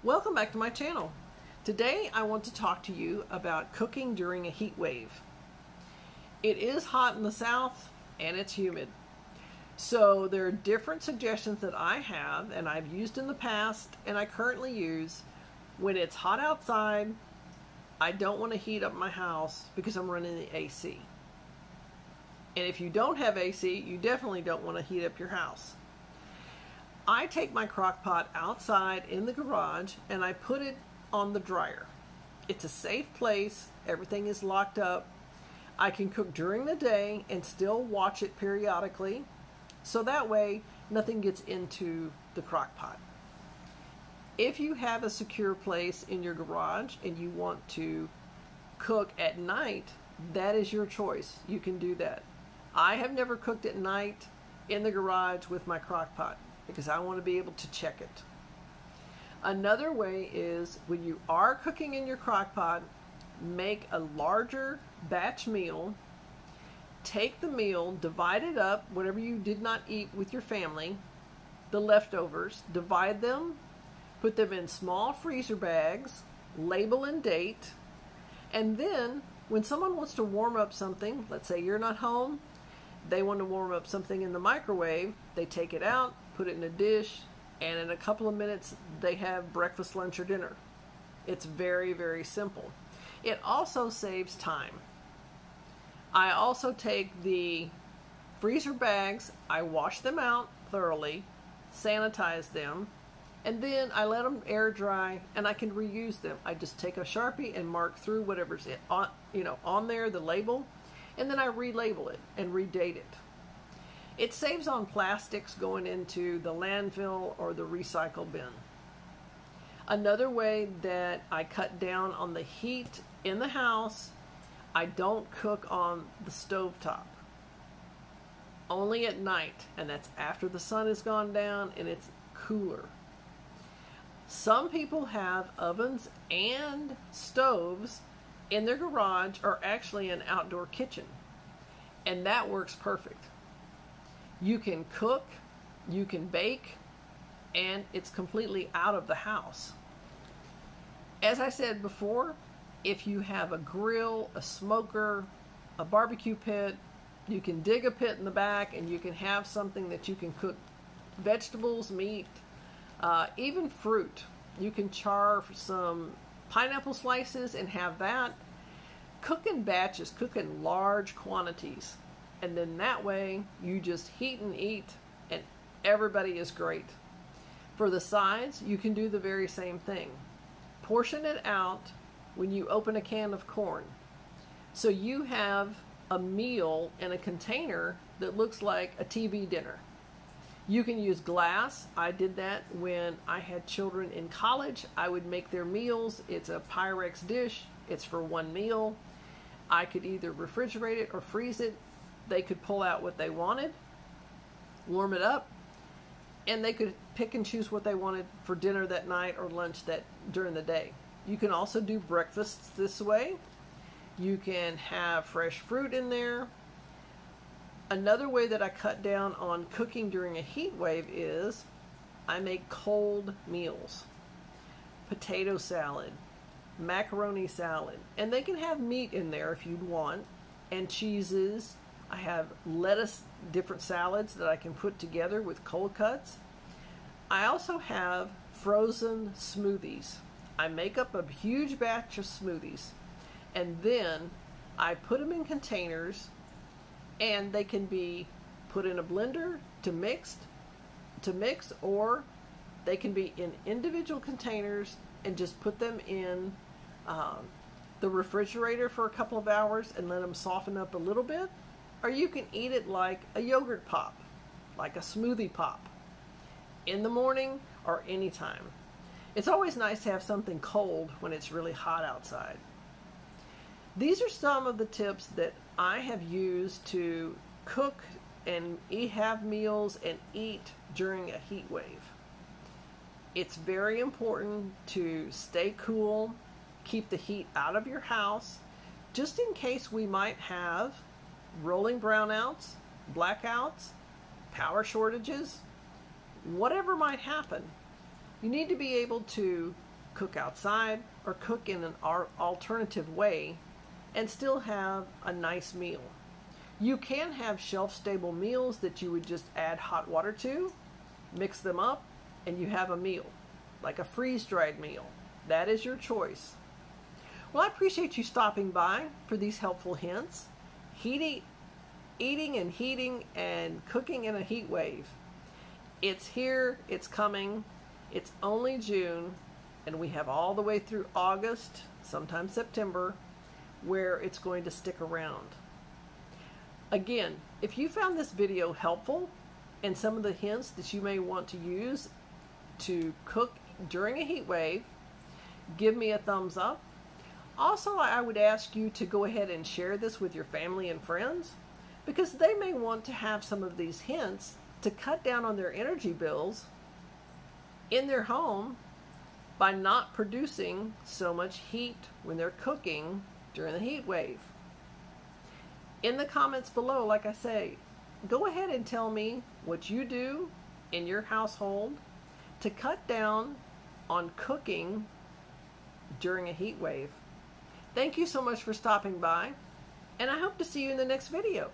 Welcome back to my channel. Today I want to talk to you about cooking during a heat wave. It is hot in the south and it's humid. So there are different suggestions that I have and I've used in the past and I currently use. When it's hot outside, I don't want to heat up my house because I'm running the AC. And if you don't have AC, you definitely don't want to heat up your house. I take my crock pot outside in the garage and I put it on the dryer. It's a safe place. Everything is locked up. I can cook during the day and still watch it periodically. So that way nothing gets into the crock pot. If you have a secure place in your garage and you want to cook at night, that is your choice. You can do that. I have never cooked at night in the garage with my crock pot because I want to be able to check it. Another way is when you are cooking in your crock pot, make a larger batch meal. Take the meal, divide it up, whatever you did not eat with your family, the leftovers, divide them, put them in small freezer bags, label and date, and then when someone wants to warm up something, let's say you're not home, they want to warm up something in the microwave, they take it out, put it in a dish, and in a couple of minutes they have breakfast, lunch, or dinner. It's very, very simple. It also saves time. I also take the freezer bags, I wash them out thoroughly, sanitize them, and then I let them air dry and I can reuse them. I just take a Sharpie and mark through whatever's on there, the label, and then I relabel it and redate it. It saves on plastics going into the landfill or the recycle bin. Another way that I cut down on the heat in the house, I don't cook on the stovetop. Only at night, and that's after the sun has gone down and it's cooler. Some people have ovens and stoves in their garage or actually an outdoor kitchen, and that works perfect. You can cook, you can bake, and it's completely out of the house. As I said before, if you have a grill, a smoker, a barbecue pit, you can dig a pit in the back and you can have something that you can cook vegetables, meat, even fruit. You can char some pineapple slices and have that. Cook in batches, cook in large quantities. And then that way you just heat and eat and everybody is great. For the sides, you can do the very same thing. Portion it out when you open a can of corn. So you have a meal in a container that looks like a TV dinner. You can use glass. I did that when I had children in college. I would make their meals. It's a Pyrex dish. It's for one meal. I could either refrigerate it or freeze it. They could pull out what they wanted, warm it up, and they could pick and choose what they wanted for dinner that night or lunch during the day. You can also do breakfasts this way. You can have fresh fruit in there. Another way that I cut down on cooking during a heat wave is I make cold meals. Potato salad, macaroni salad, and they can have meat in there if you'd want, and cheeses. I have lettuce, different salads that I can put together with cold cuts. I also have frozen smoothies. I make up a huge batch of smoothies and then I put them in containers and they can be put in a blender to mix, or they can be in individual containers and just put them in the refrigerator for a couple of hours and let them soften up a little bit. Or you can eat it like a yogurt pop, like a smoothie pop, in the morning or anytime. It's always nice to have something cold when it's really hot outside. These are some of the tips that I have used to cook and have meals and eat during a heat wave. It's very important to stay cool, keep the heat out of your house, just in case we might have rolling brownouts, blackouts, power shortages, whatever might happen. You need to be able to cook outside or cook in an alternative way and still have a nice meal. You can have shelf-stable meals that you would just add hot water to, mix them up, and you have a meal, like a freeze-dried meal. That is your choice. Well, I appreciate you stopping by for these helpful hints. Eating and heating and cooking in a heat wave. It's here, it's coming, it's only June, and we have all the way through August, sometimes September, where it's going to stick around. Again, if you found this video helpful and some of the hints that you may want to use to cook during a heat wave, give me a thumbs up. Also, I would ask you to go ahead and share this with your family and friends, because they may want to have some of these hints to cut down on their energy bills in their home by not producing so much heat when they're cooking during the heat wave. In the comments below, like I say, go ahead and tell me what you do in your household to cut down on cooking during a heat wave. Thank you so much for stopping by, and I hope to see you in the next video.